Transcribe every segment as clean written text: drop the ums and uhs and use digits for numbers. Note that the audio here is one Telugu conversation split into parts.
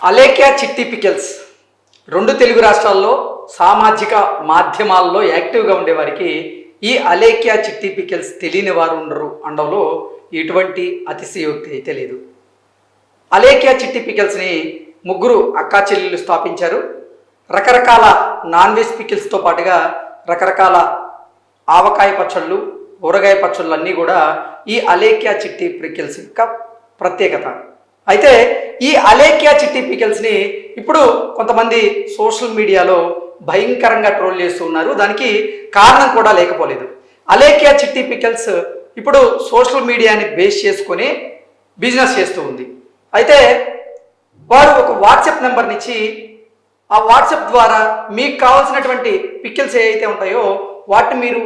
అలేఖ్య చిట్టి పికెల్స్ రెండు తెలుగు రాష్ట్రాల్లో సామాజిక మాధ్యమాల్లో యాక్టివ్గా ఉండేవారికి ఈ అలేఖ్య చిట్టి పికెల్స్ తెలియని వారు ఉండరు అనడంలో ఎటువంటి అతిశయోక్తి అయితే లేదు. అలేఖ్య చిట్టి పికెల్స్ని ముగ్గురు అక్కా చెల్లెళ్ళు స్థాపించారు. రకరకాల నాన్ వెజ్ పికిల్స్తో పాటుగా రకరకాల ఆవకాయ పచ్చళ్ళు, ఊరగాయ పచ్చళ్ళు అన్నీ కూడా ఈ అలేఖ్య చిట్టి పికిల్స్ యొక్క ప్రత్యేకత. అయితే ఈ అలేఖ్య చిట్టి పికిల్స్ని ఇప్పుడు కొంతమంది సోషల్ మీడియాలో భయంకరంగా ట్రోల్ చేస్తూ ఉన్నారు. దానికి కారణం కూడా లేకపోలేదు. అలేఖ్య చిట్టి పికిల్స్ ఇప్పుడు సోషల్ మీడియాని బేస్ చేసుకొని బిజినెస్ చేస్తూ ఉంది. అయితే వారు ఒక వాట్సాప్ నెంబర్నిచ్చి ఆ వాట్సాప్ ద్వారా మీకు కావాల్సినటువంటి పికిల్స్ ఏవైతే ఉంటాయో వాటిని మీరు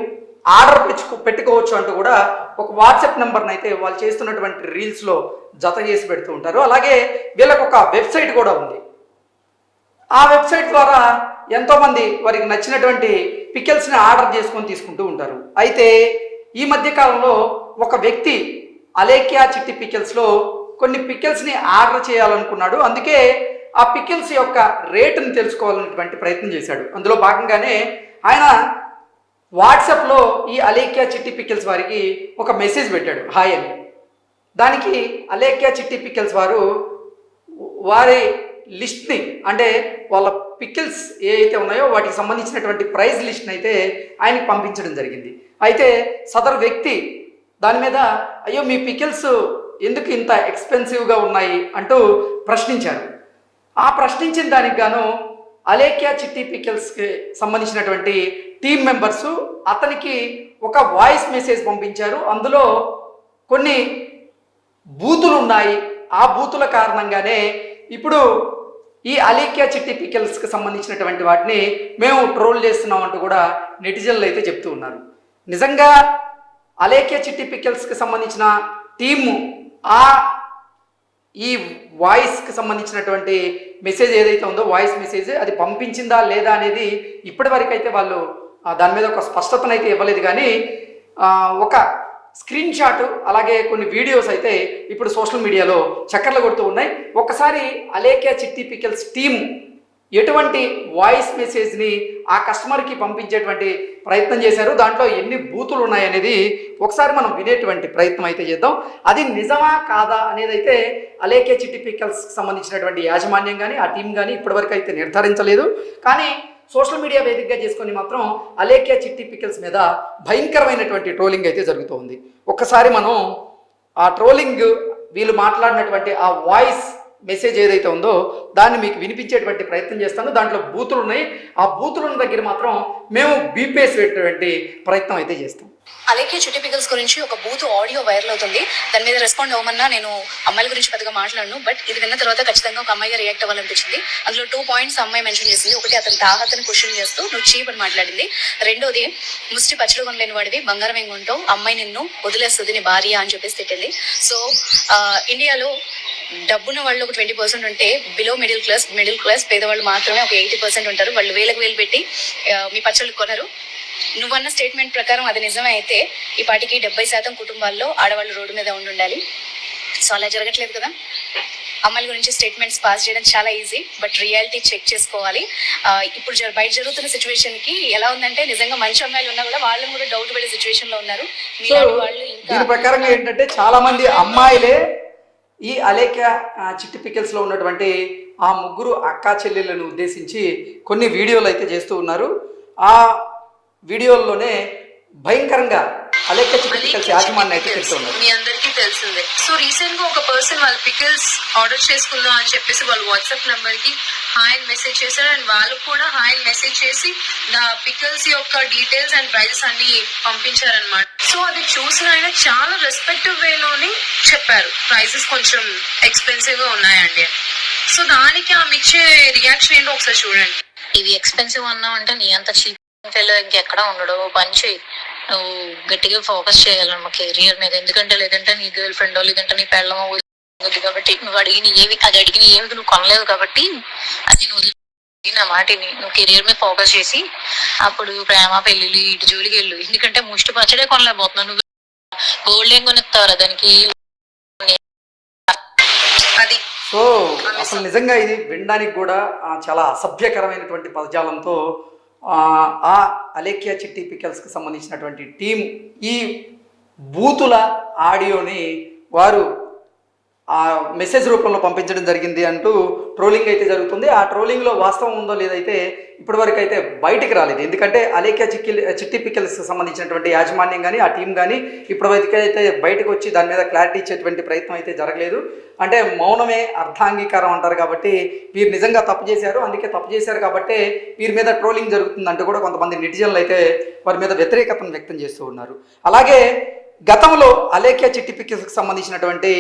ఆర్డర్ పెట్టుకోవచ్చు అంటూ కూడా ఒక వాట్సాప్ నెంబర్ని అయితే వాళ్ళు చేస్తున్నటువంటి రీల్స్లో జత చేసి పెడుతూ ఉంటారు. అలాగే వీళ్ళకు ఒక వెబ్సైట్ కూడా ఉంది. ఆ వెబ్సైట్ ద్వారా ఎంతోమంది వారికి నచ్చినటువంటి పికిల్స్ని ఆర్డర్ చేసుకొని తీసుకుంటూ ఉంటారు. అయితే ఈ మధ్య కాలంలో ఒక వ్యక్తి అలేఖ్య చిట్టి పికిల్స్లో కొన్ని పికిల్స్ని ఆర్డర్ చేయాలనుకున్నాడు. అందుకే ఆ పికిల్స్ యొక్క రేటును తెలుసుకోవాలనేటువంటి ప్రయత్నం చేశాడు. అందులో భాగంగానే ఆయన వాట్సాప్లో ఈ అలేఖ్య చిట్టి పికిల్స్ వారికి ఒక మెసేజ్ పెట్టాడు, హాయ్ అని. దానికి అలేఖ్య చిట్టి పికిల్స్ వారు వారి లిస్ట్ని, అంటే వాళ్ళ పికిల్స్ ఏవైతే ఉన్నాయో వాటికి సంబంధించినటువంటి ప్రైజ్ లిస్ట్ని అయితే ఆయనకి పంపించడం జరిగింది. అయితే సదరు వ్యక్తి దాని మీద అయ్యో మీ పికిల్స్ ఎందుకు ఇంత ఎక్స్పెన్సివ్గా ఉన్నాయి అంటూ ప్రశ్నించారు. ఆ ప్రశ్నించిన దానికి గాను అలేఖ్య చిట్టి పికిల్స్కి సంబంధించినటువంటి టీం మెంబర్సు అతనికి ఒక వాయిస్ మెసేజ్ పంపించారు. అందులో కొన్ని బూతులు ఉన్నాయి. ఆ బూతుల కారణంగానే ఇప్పుడు ఈ అలేఖ్య చిట్టి పికిల్స్కి సంబంధించినటువంటి వాటిని మేము ట్రోల్ చేస్తున్నాం అంటూ కూడా నెటిజన్లు అయితే చెప్తూ ఉన్నారు. నిజంగా అలేఖ్య చిట్టి పికిల్స్కి సంబంధించిన టీము ఈ వాయిస్కి సంబంధించినటువంటి మెసేజ్ ఏదైతే ఉందో వాయిస్ మెసేజ్ అది పంపించిందా లేదా అనేది ఇప్పటి వరకు అయితే వాళ్ళు దాని మీద ఒక స్పష్టతనైతే ఇవ్వలేదు. కానీ ఒక స్క్రీన్ షాట్ అలాగే కొన్ని వీడియోస్ అయితే ఇప్పుడు సోషల్ మీడియాలో చక్కర్లు కొడుతూ ఉన్నాయి. ఒక్కసారి అలేఖ్య చిట్టి పికిల్స్ టీమ్ ఎటువంటి వాయిస్ మెసేజ్ని ఆ కస్టమర్కి పంపించేటువంటి ప్రయత్నం చేశారు, దాంట్లో ఎన్ని బూతులు ఉన్నాయనేది ఒకసారి మనం వినేటువంటి ప్రయత్నం అయితే చేద్దాం. అది నిజమా కాదా అనేది అయితే అలేఖ్య చిట్టి పికిల్స్కి సంబంధించినటువంటి యాజమాన్యం కానీ ఆ టీం కానీ ఇప్పటివరకు అయితే నిర్ధారించలేదు. కానీ సోషల్ మీడియా వేదికగా చేసుకొని మాత్రం అలేఖ్య చిట్టి పికిల్స్ మీద భయంకరమైనటువంటి ట్రోలింగ్ అయితే జరుగుతుంది. ఒక్కసారి మనం ఆ ట్రోలింగ్ వీళ్ళు మాట్లాడినటువంటి ఆ వాయిస్ మెసేజ్ ఏదైతే ఉందో దాన్ని మీకు వినిపించేటువంటి ప్రయత్నం చేస్తాను. దాంట్లో బూతులు ఉన్నాయి. ఆ బూతులున్న దగ్గర మాత్రం మేము బీపీఎస్ పెట్టేటువంటి ప్రయత్నం అయితే చేస్తాం. అలేఖ్య చిట్టి పికిల్స్ గురించి ఒక బూత్ ఆడియో వైరల్ అవుతుంది. దాని మీద రెస్పాండ్ అవ్వమన్నా నేను అమ్మాయిల గురించి పెద్దగా మాట్లాడను, బట్ ఇది విన్న తర్వాత ఖచ్చితంగా ఒక అమ్మాయిగా రియాక్ట్ అవ్వాలనిపించింది. అందులో 2 పాయింట్స్ అమ్మాయి మెన్షన్ చేసింది. ఒకటి, అతని తాహతని క్వశ్చన్ చేస్తూ నువ్వు చీప్ అని మాట్లాడింది. రెండోది, ముష్టి పచ్చడి కొనలేని వాడివి బంగారం ఏం కొంటావు, అమ్మాయి నిన్ను వదిలేస్తుంది నీ భార్య అని చెప్పేసి తిట్టింది. సో ఇండియాలో డబ్బున్న వాళ్ళు ఒక 20% ఉంటే బిలో మిడిల్ క్లాస్ పేదవాళ్ళు మాత్రమే ఒక 80% ఉంటారు. వాళ్ళు వేలకు వేలు పెట్టి మీ పచ్చళ్ళు కొనరు. నువ్వన్న స్టేట్మెంట్ ప్రకారం అది నిజమే అయితే ఈ పాటికి 70% కుటుంబాల్లో ఆడవాళ్ళు రోడ్డు మీద ఉండాలి. సో అలా జరగట్లేదు కదా. అమ్మాయిల గురించి స్టేట్మెంట్స్ పాస్ చేయడం చాలా ఈజీ, బట్ రియాలిటీ చెక్ చేసుకోవాలి. ఇప్పుడు బయట జరుగుతున్న సిచ్యువేషన్కి ఎలా ఉందంటే నిజంగా మంచి అమ్మాయిలు ఉన్నా కూడా వాళ్ళని కూడా డౌట్ పడే సిచ్యువేషన్లో ఉన్నారు. వాళ్ళు దీని ప్రకారంగా ఏంటంటే చాలా మంది అమ్మాయిలే ఈ అలేఖ్య చిట్టి పికిల్స్లో ఉన్నటువంటి ఆ ముగ్గురు అక్కా చెల్లెళ్ళను ఉద్దేశించి కొన్ని వీడియోలు అయితే చేస్తూ ఉన్నారు. ఆ వీడియోల్లోనే భయంకరంగా అలేఖ్య చిట్టి పికిల్స్ యాజమాన్యం అయితే చెప్తున్నారు. మీ అందరికీ తెలిసిందే. సో రీసెంట్ గా ఒక పర్సన్ వాళ్ళ పికిల్స్ ఆర్డర్ చేసుకుందాం అని చెప్పేసి వాళ్ళు వాట్సాప్ నెంబర్ కి హాయ్ అని మెసేజ్ చేశారు. అండ్ వాళ్ళు కూడా హాయ్ అని మెసేజ్ చేసి పికిల్స్ యొక్క డీటెయిల్స్ అండ్ ప్రైజెస్ అన్ని పంపించారనమాట. సో అది చూసిన ఆయన చాలా రెస్పెక్టివ్ వేలోని చెప్పారు, ప్రైజెస్ కొంచెం ఎక్స్పెన్సివ్ గా ఉన్నాయండి. సో దానికి ఆమె ఇచ్చే రియాక్షన్ ఏంటో ఒకసారి చూడండి. ఇవి ఎక్స్పెన్సివ్ అన్నావు అంటే నీ అంత చీప్ ఇంకెక్కడ ఉండడు. పంచి నువ్వు గట్టిగా ఫోకస్ చేయాలన్నమా కెరియర్ మీద. ఎందుకంటే లేదంటే నీ గర్ల్ ఫ్రెండ్ లేదంటే నీ పెళ్ళమో కాబట్టి నువ్వు అడిగిన ఏమి నువ్వు కొనలేదు కాబట్టి అది నువ్వు నా మాటిని నువ్వు కెరియర్ మీద ఫోకస్ చేసి అప్పుడు ప్రేమ పెళ్ళిళ్ళు ఇటు జోలికి వెళ్ళు. ఎందుకంటే ముష్టి పచ్చడే కొనలేకపోతున్నావు. నువ్వు గోల్డ్ ఏం కొనిస్తావురా దానికి. అది సో అసలు నిజంగా ఇది వినడానికి కూడా చాలా అసభ్యకరమైనటువంటి పదజాలంతో ఆ అలేఖ్యా చిట్టి పికల్స్కి సంబంధించినటువంటి టీం ఈ బూతుల ఆడియోని వారు ఆ మెసేజ్ రూపంలో పంపించడం జరిగింది అంటూ ట్రోలింగ్ అయితే జరుగుతుంది. ఆ ట్రోలింగ్లో వాస్తవం ఉందో లేదైతే ఇప్పటివరకు అయితే బయటికి రాలేదు. ఎందుకంటే అలేఖ్యా చిట్టి పికల్స్కి సంబంధించినటువంటి యాజమాన్యం కానీ ఆ టీం కానీ ఇప్పటివరకు అయితే బయటకు వచ్చి దాని మీద క్లారిటీ ఇచ్చేటువంటి ప్రయత్నం అయితే జరగలేదు. అంటే మౌనమే అర్థాంగీకారం అంటారు కాబట్టి వీరు నిజంగా తప్పు చేశారు, అందుకే తప్పు చేశారు కాబట్టి వీరి మీద ట్రోలింగ్ జరుగుతుంది అంటూ కూడా కొంతమంది నెటిజన్లు అయితే వారి మీద వ్యతిరేకతను వ్యక్తం చేస్తూ ఉన్నారు. అలాగే గతంలో అలేఖ్యా చిట్టి పికల్స్కి సంబంధించినటువంటి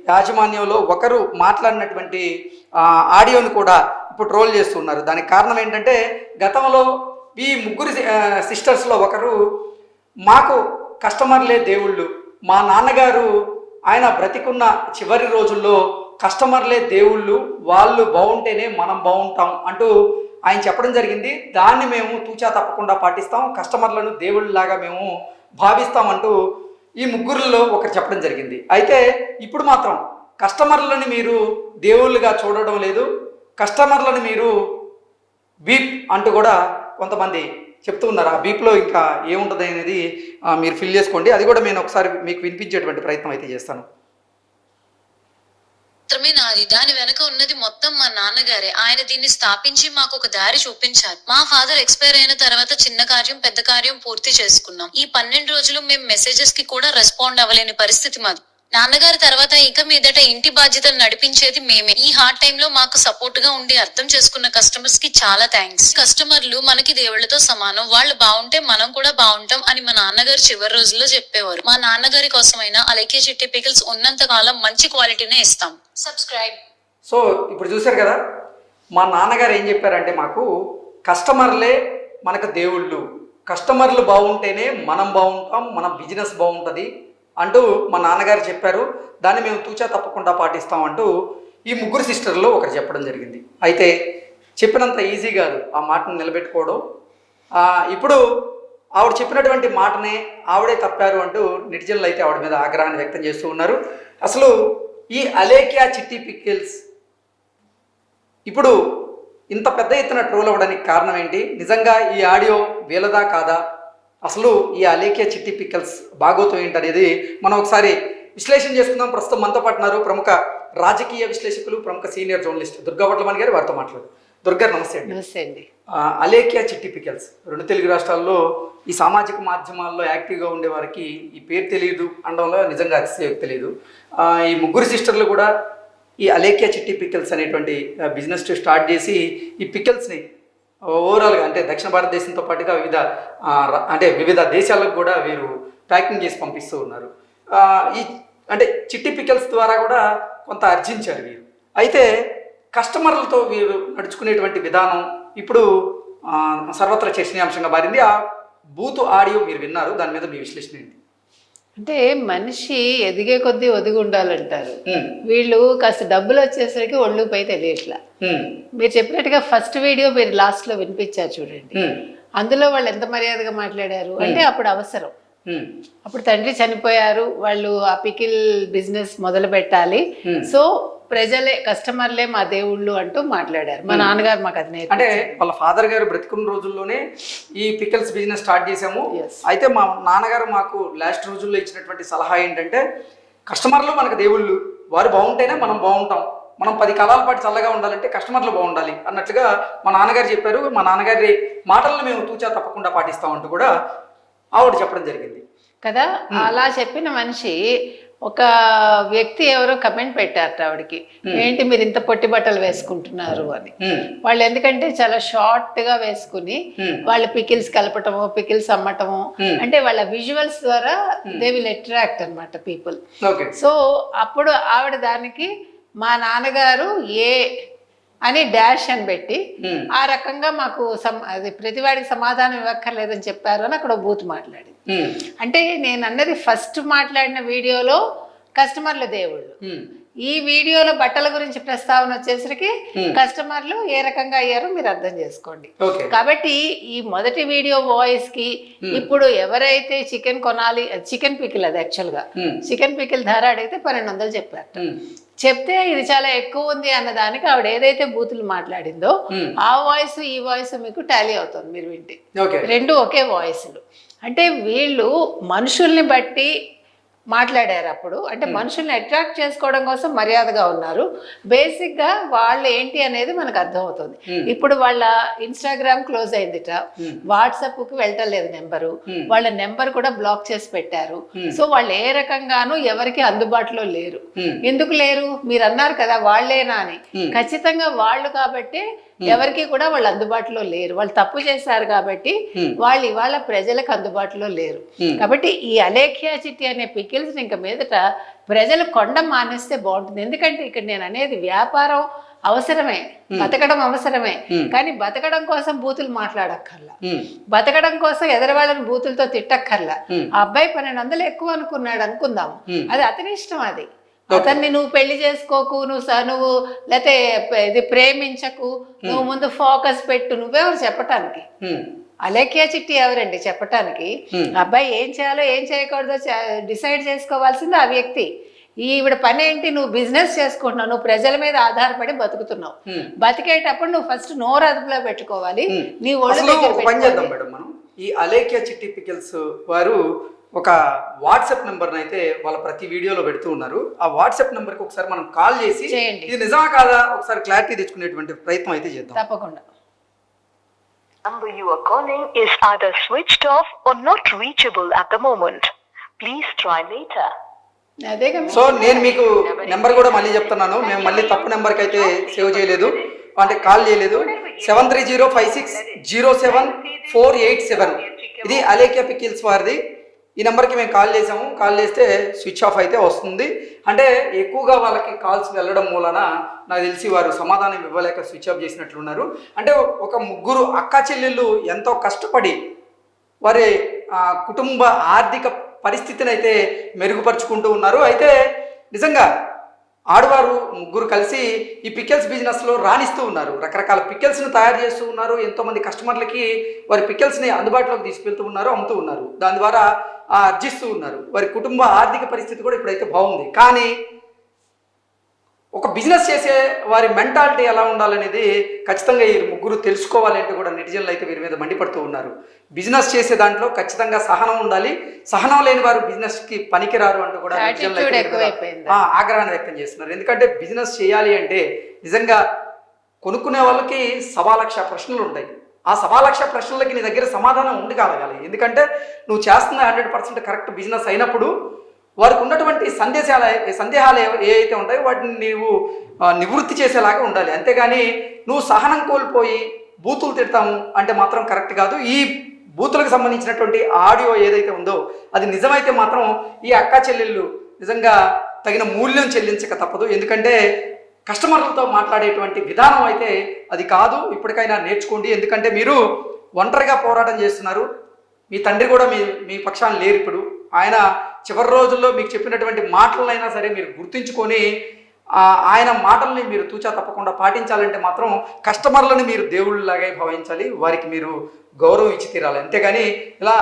యాజమాన్యంలో ఒకరు మాట్లాడినటువంటి ఆడియోను కూడా ఇప్పుడు ట్రోల్ చేస్తున్నారు. దానికి కారణం ఏంటంటే గతంలో ఈ ముగ్గురు సిస్టర్స్లో ఒకరు మాకు కస్టమర్లే దేవుళ్ళు, మా నాన్నగారు ఆయన బ్రతికున్న చివరి రోజుల్లో కస్టమర్లే దేవుళ్ళు, వాళ్ళు బాగుంటేనే మనం బాగుంటాం అంటూ ఆయన చెప్పడం జరిగింది. దాన్ని మేము తూచా తప్పకుండా పాటిస్తాం, కస్టమర్లను దేవుళ్ళలాగా మేము భావిస్తామంటూ ఈ ముగ్గురులో ఒకరు చెప్పడం జరిగింది. అయితే ఇప్పుడు మాత్రం కస్టమర్లని మీరు దేవుళ్ళుగా చూడడం లేదు, కస్టమర్లను మీరు బీప్ అంటూ కూడా కొంతమంది చెప్తూ ఉన్నారు. ఆ బీప్లో ఇంకా ఏముంటుంది అనేది మీరు ఫిల్ చేసుకోండి. అది కూడా నేను ఒకసారి మీకు వినిపించేటువంటి ప్రయత్నం అయితే చేస్తాను. మాత్రమే నాది, దాని వెనక ఉన్నది మొత్తం మా నాన్నగారే. ఆయన దీన్ని స్థాపించి మాకు ఒక దారి చూపించారు. మా ఫాదర్ ఎక్స్పైర్ అయిన తర్వాత చిన్న కార్యం పెద్ద కార్యం పూర్తి చేసుకున్నాం. ఈ 12 రోజులు మేము మెసేజెస్ కి కూడా రెస్పాండ్ అవ్వలేని పరిస్థితి మాది. నాన్నగారి తర్వాత ఇక మీదట ఇంటి బాధ్యతలు నడిపించేది మేమే. ఈ హార్డ్ టైమ్ లో మాకు సపోర్ట్ గా ఉండి అర్థం చేసుకున్న కస్టమర్స్ కి చాలా థ్యాంక్స్. కస్టమర్లు మనకి దేవుళ్లతో సమానం, వాళ్ళు బాగుంటే మనం కూడా బాగుంటాం అని మా నాన్నగారు చివరి రోజుల్లో చెప్పేవారు. మా నాన్నగారి కోసమైనా అలేఖ్యా చిట్టి పికల్స్ ఉన్నంత కాలం మంచి క్వాలిటీనే ఇస్తాం. సబ్స్క్రైబ్. సో ఇప్పుడు చూశారు కదా, మా నాన్నగారు ఏం చెప్పారంటే మాకు కస్టమర్లే మనకు దేవుళ్ళు, కస్టమర్లు బాగుంటేనే మనం బాగుంటాం, మన బిజినెస్ బాగుంటుంది అంటూ మా నాన్నగారు చెప్పారు. దాన్ని మేము తూచా తప్పకుండా పాటిస్తాం అంటూ ఈ ముగ్గురు సిస్టర్లో ఒకరు చెప్పడం జరిగింది. అయితే చెప్పినంత ఈజీ కాదు ఆ మాటను నిలబెట్టుకోవడం. ఇప్పుడు ఆవిడ చెప్పినటువంటి మాటనే ఆవిడే తప్పారు అంటూ నెటిజన్లు అయితే ఆవిడ మీద ఆగ్రహాన్ని వ్యక్తం చేస్తూ ఉన్నారు. అసలు ఈ అలేఖ్యా చిట్టి పికల్స్ ఇప్పుడు ఇంత పెద్ద ఎత్తున ట్రోల్ అవ్వడానికి కారణం ఏంటి? నిజంగా ఈ ఆడియో వీలదా కాదా? అసలు ఈ అలేఖ్యా చిట్టి పికల్స్ బాగోతం ఏంటనేది మనం ఒకసారి విశ్లేషణ చేసుకుందాం. ప్రస్తుతం మనతో పాటు ఉన్నారు ప్రముఖ రాజకీయ విశ్లేషకులు, ప్రముఖ సీనియర్ జర్నలిస్ట్ దుర్గా వడ్లమణి గారు. వారితో మాట్లాడు. దుర్గా నమస్తే అండి. నమస్తే అండి. అలేఖ్యా చిట్టి పికల్స్ 2 తెలుగు రాష్ట్రాల్లో ఈ సామాజిక మాధ్యమాల్లో యాక్టివ్గా ఉండే వారికి ఈ పేరు తెలియదు అనడంలో నిజంగా అతిశయోక్తి తెలియదు. ఈ ముగ్గురు సిస్టర్లు కూడా ఈ అలేఖ్యా చిట్టి పికల్స్ అనేటువంటి బిజినెస్ స్టార్ట్ చేసి ఈ పికల్స్ని ఓవరాల్గా అంటే దక్షిణ భారతదేశంతో పాటుగా వివిధ దేశాలకు కూడా వీరు ప్యాకింగ్ చేసి పంపిస్తూ ఉన్నారు. ఈ అంటే చిట్టి పికల్స్ ద్వారా కూడా కొంత ఆర్జించారు వీరు. అయితే కస్టమర్లతో వీరు నడుచుకునేటువంటి విధానం ఇప్పుడు సర్వత్రా చర్చనీయాంశంగా మారింది. ఆ బూతు ఆడియో మీరు విన్నారు, దాని మీద మీ విశ్లేషణ ఏంటి? అంటే మనిషి ఎదిగే కొద్దీ ఒదిగి ఉండాలంటారు. వీళ్ళు కాస్త డబ్బులు వచ్చేసరికి ఒళ్ళు పై తెలియట్లా. మీరు చెప్పినట్టుగా ఫస్ట్ వీడియో మీరు లాస్ట్ లో వినిపించారు చూడండి, అందులో వాళ్ళు ఎంత మర్యాదగా మాట్లాడారు అంటే అప్పుడు అవసరం. అప్పుడు తండ్రి చనిపోయారు, వాళ్ళు ఆ పికిల్ బిజినెస్ మొదలు పెట్టాలి, సో ప్రజలే కస్టమర్లే మా దేవుళ్ళు అంటూ మాట్లాడారు. మా నాన్నగారు మాకు అది అంటే వాళ్ళ ఫాదర్ గారు బ్రతికున్న రోజుల్లోనే ఈ పికల్స్ బిజినెస్ స్టార్ట్ చేసాము. అయితే మా నాన్నగారు మాకు లాస్ట్ రోజుల్లో ఇచ్చినటువంటి సలహా ఏంటంటే కస్టమర్లు మనకు దేవుళ్ళు, వారు బాగుంటేనే మనం బాగుంటాం, మనం 10 కాలాల పాటు చల్లగా ఉండాలంటే కస్టమర్లు బాగుండాలి అన్నట్లుగా మా నాన్నగారు చెప్పారు. మా నాన్నగారి మాటలను మేము తూచా తప్పకుండా పాటిస్తామంటూ కూడా ఆవిడ చెప్పడం జరిగింది కదా. అలా చెప్పిన మనిషి ఒక వ్యక్తి ఎవరో కమెంట్ పెట్టారట ఆవిడకి, ఏంటి మీరు ఇంత పొట్టి బట్టలు వేసుకుంటున్నారు అని. వాళ్ళు ఎందుకంటే చాలా షార్ట్ గా వేసుకుని వాళ్ళు పికిల్స్ కలపటము, పికిల్స్ అమ్మటము, అంటే వాళ్ళ విజువల్స్ ద్వారా దే విల్ అట్రాక్ట్ అనమాట పీపుల్. సో అప్పుడు ఆవిడ దానికి మా నాన్నగారు ఏ అని డాష్ అని పెట్టి ఆ రకంగా మాకు అది ప్రతివాడికి సమాధానం ఇవ్వక్కర్లేదని చెప్పారు అని అక్కడ బూత్ మాట్లాడింది. అంటే నేను అన్నది ఫస్ట్ మాట్లాడిన వీడియోలో కస్టమర్ల దేవుళ్ళు, ఈ వీడియోలో బట్టల గురించి ప్రస్తావన వచ్చేసరికి కస్టమర్లు ఏ రకంగా అయ్యారో మీరు అర్థం చేసుకోండి. కాబట్టి ఈ మొదటి వీడియో వాయిస్ కి ఇప్పుడు ఎవరైతే చికెన్ కొనాలి, చికెన్ పికిల్ అది యాక్చువల్ గా చికెన్ పికిల్ ధర అడిగితే 1200 చెప్పారు. చెప్తే ఇది చాలా ఎక్కువ ఉంది అన్న దానికి ఆవిడ ఏదైతే బూతులు మాట్లాడిందో ఆ వాయిస్ ఈ వాయిస్ మీకు టాలీ అవుతుంది మీరు వింటే. రెండు ఒకే వాయిస్లు. అంటే వీళ్ళు మనుషుల్ని బట్టి మాట్లాడారు అప్పుడు. అంటే మనుషుల్ని అట్రాక్ట్ చేసుకోవడం కోసం మర్యాదగా ఉన్నారు. బేసిక్గా వాళ్ళు ఏంటి అనేది మనకు అర్థమవుతుంది. ఇప్పుడు వాళ్ళ ఇన్స్టాగ్రామ్ క్లోజ్ అయిందిట, వాట్సాప్కి వెళ్ళటలేదు నెంబరు, వాళ్ళ నెంబర్ కూడా బ్లాక్ చేసి పెట్టారు. సో వాళ్ళు ఏ రకంగానూ ఎవరికి అందుబాటులో లేరు. ఎందుకు లేరు మీరు అన్నారు కదా వాళ్ళేనా అని. ఖచ్చితంగా వాళ్ళు కాబట్టి ఎవరికి కూడా వాళ్ళు అందుబాటులో లేరు. వాళ్ళు తప్పు చేశారు కాబట్టి వాళ్ళు ఇవాళ ప్రజలకు అందుబాటులో లేరు. కాబట్టి ఈ అలేఖ్యా చిట్టి అనే పికిల్స్ ఇంకా మీదట ప్రజలు కొండం మానేస్తే బాగుంటుంది. ఎందుకంటే ఇక్కడ నేను అనేది వ్యాపారం అవసరమే, బతకడం అవసరమే, కానీ బతకడం కోసం బూతులు మాట్లాడక్కర్లా, బతకడం కోసం ఎదరవాళ్ళని బూతులతో తిట్టక్కర్లా. ఆ అబ్బాయి 1200 ఎక్కువ అనుకున్నాడు అనుకుందాం, అది అతని ఇష్టం. అది అతన్ని నువ్వు పెళ్లి చేసుకోకు, నువ్వు లేకపోతే ఇది ప్రేమించకు, నువ్వు ముందు ఫోకస్ పెట్టు, నువ్వెవరు చెప్పటానికి? అలేఖ్యా చిట్టి ఎవరండి చెప్పటానికి? అబ్బాయి ఏం చేయాలో ఏం చేయకూడదో డిసైడ్ చేసుకోవాల్సింది ఆ వ్యక్తి. ఈవిడ పని ఏంటి? నువ్వు బిజినెస్ చేసుకుంటున్నావు, నువ్వు ప్రజల మీద ఆధారపడి బతుకుతున్నావు. బతికేటప్పుడు నువ్వు ఫస్ట్ నోరు అదుపులో పెట్టుకోవాలి. నీ పని చేద్దాం మేడం మనం. ఈ అలేఖ్యా చిట్టి పికిల్స్ వారు ఒక వాట్సాప్ నెంబర్ని అయితే వాళ్ళ ప్రతి వీడియోలో పెడుతూ ఉన్నారు. ఆ వాట్సాప్ నెంబర్కి ఒకసారి మనం కాల్ చేసి ఇది నిజమా కాదా ఒకసారి క్లారిటీ తెచ్చుకునేటువంటి ప్రయత్నం అయితే చేద్దాం. తప్పకుండా. Number you are calling is either switched off or not reachable at the moment. Please try later. So నేను మీకు నెంబర్ కూడా మళ్ళీ చెప్తున్నాను. మేము మళ్ళీ తప్పు నెంబర్కి అయితే సేవ్ చేయలేదు, అంటే కాల్ చేయలేదు. 7305607487 ఇది అలేఖ్యా పికిల్స్ వారిది. ఈ నెంబర్కి మేము కాల్ చేసాము. కాల్ చేస్తే స్విచ్ ఆఫ్ అయితే వస్తుంది. అంటే ఎక్కువగా వాళ్ళకి కాల్స్ వెళ్ళడం మూలన నాకు తెలిసి వారు సమాధానం ఇవ్వలేక స్విచ్ ఆఫ్ చేసినట్లున్నారు. అంటే ఒక ముగ్గురు అక్క చెల్లెళ్ళు ఎంతో కష్టపడి వారి కుటుంబ ఆర్థిక పరిస్థితిని అయితే మెరుగుపరుచుకుంటూ ఉన్నారు. అయితే నిజంగా ఆడవారు ముగ్గురు కలిసి ఈ పికిల్స్ బిజినెస్లో రాణిస్తూ ఉన్నారు. రకరకాల పికిల్స్ను తయారు చేస్తూ ఉన్నారు. ఎంతోమంది కస్టమర్లకి వారి పికిల్స్ని అందుబాటులోకి తీసుకెళ్తూ ఉన్నారు, అమ్ముతూ ఉన్నారు. దాని ద్వారా ఆర్జిస్తూ ఉన్నారు. వారి కుటుంబ ఆర్థిక పరిస్థితి కూడా ఇప్పుడైతే బాగుంది. కానీ ఒక బిజినెస్ చేసే వారి మెంటాలిటీ ఎలా ఉండాలనేది ఖచ్చితంగా ఈ ముగ్గురు తెలుసుకోవాలంటే కూడా నెటిజన్లు అయితే వీరి మీద మండిపడుతూ ఉన్నారు. బిజినెస్ చేసే దాంట్లో ఖచ్చితంగా సహనం ఉండాలి, సహనం లేని వారు బిజినెస్కి పనికిరారు అంటూ కూడా ఆగ్రహాన్ని వ్యక్తం చేస్తున్నారు. ఎందుకంటే బిజినెస్ చేయాలి అంటే నిజంగా కొనుక్కునే వాళ్ళకి 1,00,000 ప్రశ్నలు ఉంటాయి. ఆ 1,00,000 ప్రశ్నలకి నీ దగ్గర సమాధానం ఉండి కావాలి. ఎందుకంటే నువ్వు చేస్తున్న 100% కరెక్ట్ బిజినెస్ అయినప్పుడు వారికి ఉన్నటువంటి సందేహాలు ఏవైతే ఉంటాయో వాటిని నీవు నివృత్తి చేసేలాగా ఉండాలి. అంతేగాని నువ్వు సహనం కోల్పోయి బూతులు తిడతాము అంటే మాత్రం కరెక్ట్ కాదు. ఈ బూతులకు సంబంధించినటువంటి ఆడియో ఏదైతే ఉందో అది నిజమైతే మాత్రం ఈ అక్క చెల్లెళ్ళు నిజంగా తగిన మూల్యం చెల్లించక తప్పదు. ఎందుకంటే కస్టమర్లతో మాట్లాడేటువంటి విధానం అయితే అది కాదు. ఇప్పటికైనా నేర్చుకోండి. ఎందుకంటే మీరు ఒంటరిగా పోరాటం చేస్తున్నారు. మీ తండ్రి కూడా మీ పక్షాన లేరు. ఇప్పుడు ఆయన చివరి రోజుల్లో మీకు చెప్పినటువంటి మాటలైనా సరే మీరు గుర్తుంచుకొని ఆయన మాటల్ని మీరు తూచా తప్పకుండా పాటించాలంటే మాత్రం కస్టమర్లను మీరు దేవుళ్ళలాగే భావించాలి, వారికి మీరు గౌరవం ఇచ్చి తీరాలి. అంతేగాని ఇలా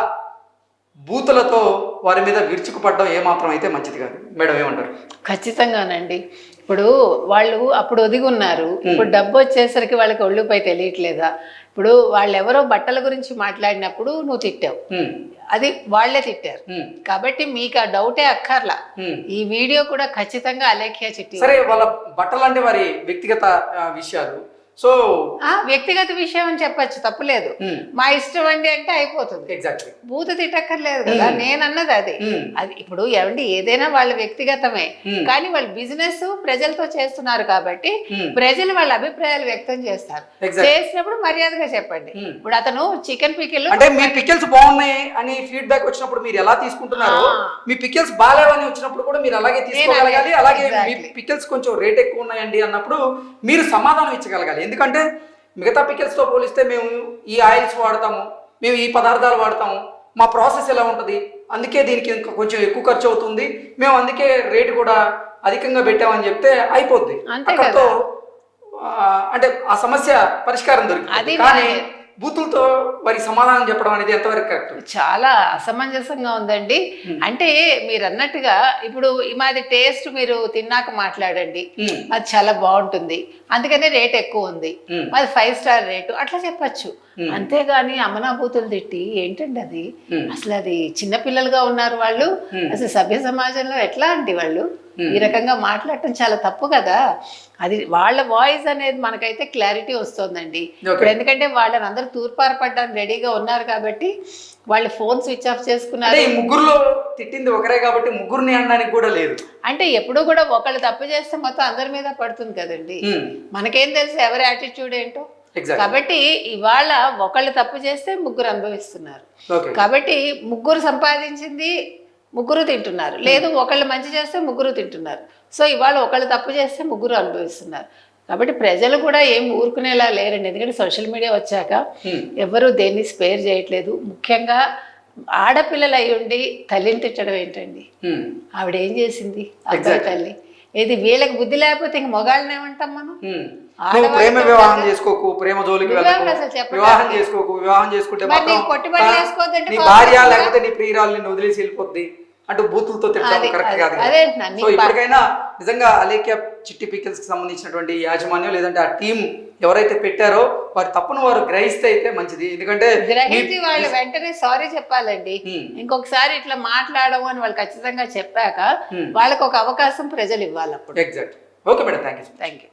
బూతులతో వారి మీద విరుచుకుపడడం ఏమాత్రం అయితే మంచిది కాదు. మేడం ఏమంటారు? ఖచ్చితంగానండి. ఇప్పుడు వాళ్ళు అప్పుడు ఒదిగి ఉన్నారు, ఇప్పుడు డబ్బు వచ్చేసరికి వాళ్ళకి ఒళ్ళుపై తెలియట్లేదా? ఇప్పుడు వాళ్ళు ఎవరో బట్టల గురించి మాట్లాడినప్పుడు నువ్వు తిట్టావు, అది వాళ్లే తిట్టారు కాబట్టి మీకు ఆ డౌటే అక్కర్లా. ఈ వీడియో కూడా ఖచ్చితంగా అలేఖ్యా చిట్టి. సరే, వాళ్ళ బట్టలు అంటే వారి వ్యక్తిగత విషయాలు, సో వ్యక్తిగత విషయం అని చెప్పచ్చు, తప్పులేదు. మా ఇష్టం అండి అంటే అయిపోతుంది. ఎగ్జాక్ట్లీ, బూత తిట్టక్కర్లేదు కదా. నేనన్నది అది ఇప్పుడు ఏమండి ఏదైనా వాళ్ళ వ్యక్తిగతమే, కానీ వాళ్ళు బిజినెస్ ప్రజలతో చేస్తున్నారు కాబట్టి ప్రజలు వాళ్ళ అభిప్రాయాలు వ్యక్తం చేస్తారు. చేసినప్పుడు మర్యాదగా చెప్పండి. ఇప్పుడు అతను చికెన్ పికిల్ అంటే మీ పికిల్స్ బాగున్నాయి అని ఫీడ్బ్యాక్ వచ్చినప్పుడు మీరు ఎలా తీసుకుంటున్నారు, మీ పికిల్స్ బాగాలేవని వచ్చినప్పుడు కూడా మీరు అలాగే తీసుకోగలగాలి. అలాగే మీ పికిల్స్ కొంచెం రేట్ ఎక్కువ ఉన్నాయండి అన్నప్పుడు మీరు సమాధానం ఇచ్చగలగాలి. ఎందుకంటే మిగతా పికిల్స్తో పోలిస్తే మేము ఈ ఆయిల్స్ వాడతాము, మేము ఈ పదార్థాలు వాడతాము, మా ప్రాసెస్ ఎలా ఉంటుంది, అందుకే దీనికి ఇంకా కొంచెం ఎక్కువ ఖర్చు అవుతుంది, మేము అందుకే రేటు కూడా అధికంగా పెట్టామని చెప్తే అయిపోద్ది. అక్కడతో అంటే ఆ సమస్య పరిష్కారం దొరికింది. కానీ బూతులతో వారికి సమాధానం చెప్పడం అనేది ఎంతవరకు కరెక్ట్? చాలా అసమంజసంగా ఉందండి. అంటే మీరు అన్నట్టుగా ఇప్పుడు మాది టేస్ట్ మీరు తిన్నాక మాట్లాడండి, అది చాలా బాగుంటుంది అందుకనే రేట్ ఎక్కువ ఉంది, మాది 5 స్టార్ రేటు అట్లా చెప్పచ్చు. అంతేగాని అమనాభూతులు తిట్టి ఏంటండి అది? అసలు అది చిన్నపిల్లలుగా ఉన్నారు వాళ్ళు, అసలు సభ్య సమాజంలో ఎట్లా అంటే వాళ్ళు ఈ రకంగా మాట్లాడటం చాలా తప్పు కదా. అది వాళ్ళ వాయిస్ అనేది మనకైతే క్లారిటీ వస్తుందండి ఇప్పుడు, ఎందుకంటే వాళ్ళని అందరూ తూర్పారపడడానికి రెడీగా ఉన్నారు కాబట్టి వాళ్ళు ఫోన్ స్విచ్ ఆఫ్ చేసుకున్నారు. ఈ ముగ్గురులో తిట్టింది ఒకరే కాబట్టి ముగ్గురిని అనడానికి కూడా లేదు. అంటే ఎప్పుడు కూడా ఒకళ్ళు తప్పు చేస్తే మొత్తం అందరి మీద పడుతుంది కదండి. మనకేం తెలుసు ఎవరి యాటిట్యూడ్ ఏంటో. కాబట్టి ఇవాళ ఒకళ్ళు తప్పు చేస్తే ముగ్గురు అనుభవిస్తున్నారు. కాబట్టి ముగ్గురు సంపాదించింది ముగ్గురు తింటున్నారు, లేదు ఒకళ్ళు మంచి చేస్తే ముగ్గురు తింటున్నారు. సో ఇవాళ ఒకళ్ళు తప్పు చేస్తే ముగ్గురు అనుభవిస్తున్నారు. కాబట్టి ప్రజలు కూడా ఏం ఊరుకునేలా లేరండి. ఎందుకంటే సోషల్ మీడియా వచ్చాక ఎవరు దేన్ని స్పేర్ చేయట్లేదు. ముఖ్యంగా ఆడపిల్లలు అయి ఉండి తల్లిని తిట్టడం ఏంటండి? ఆవిడ ఏం చేసింది అబ్బాయి తల్లి? ఏది వీళ్ళకి బుద్ధి లేకపోతే ఇంక మొగాళ్ళని ఏమంటాం మనం? ప్రేమ వివాహం చేసుకోకు, ప్రేమ జోలికి వివాహం చేసుకోకు, వివాహం చేసుకుంటే నీ భార్య లేకపోతే నీ ప్రియురాలు నిన్ను వదిలేసి వెళ్ళిపోద్ది అంటూ బూతులతో తిట్టడం కరెక్ట్ కాదు. సో ఇప్పటికైనా నిజంగా అలేఖ్య చిట్టి పికిల్స్ కి సంబంధించినటువంటి యాజమాన్యం లేదంటే ఆ టీం ఎవరైతే పెట్టారో వారి తప్పును వారు గ్రహిస్తే అయితే మంచిది. ఎందుకంటే గ్రహించి వాళ్ళు వెంటనే సారీ చెప్పాలండి. ఇంకొకసారి ఇట్లా మాట్లాడము అని వాళ్ళు ఖచ్చితంగా చెప్పాక వాళ్ళకి ఒక అవకాశం ప్రజలు ఇవ్వాలి అప్పుడు. Exact. Okay madam, thank you.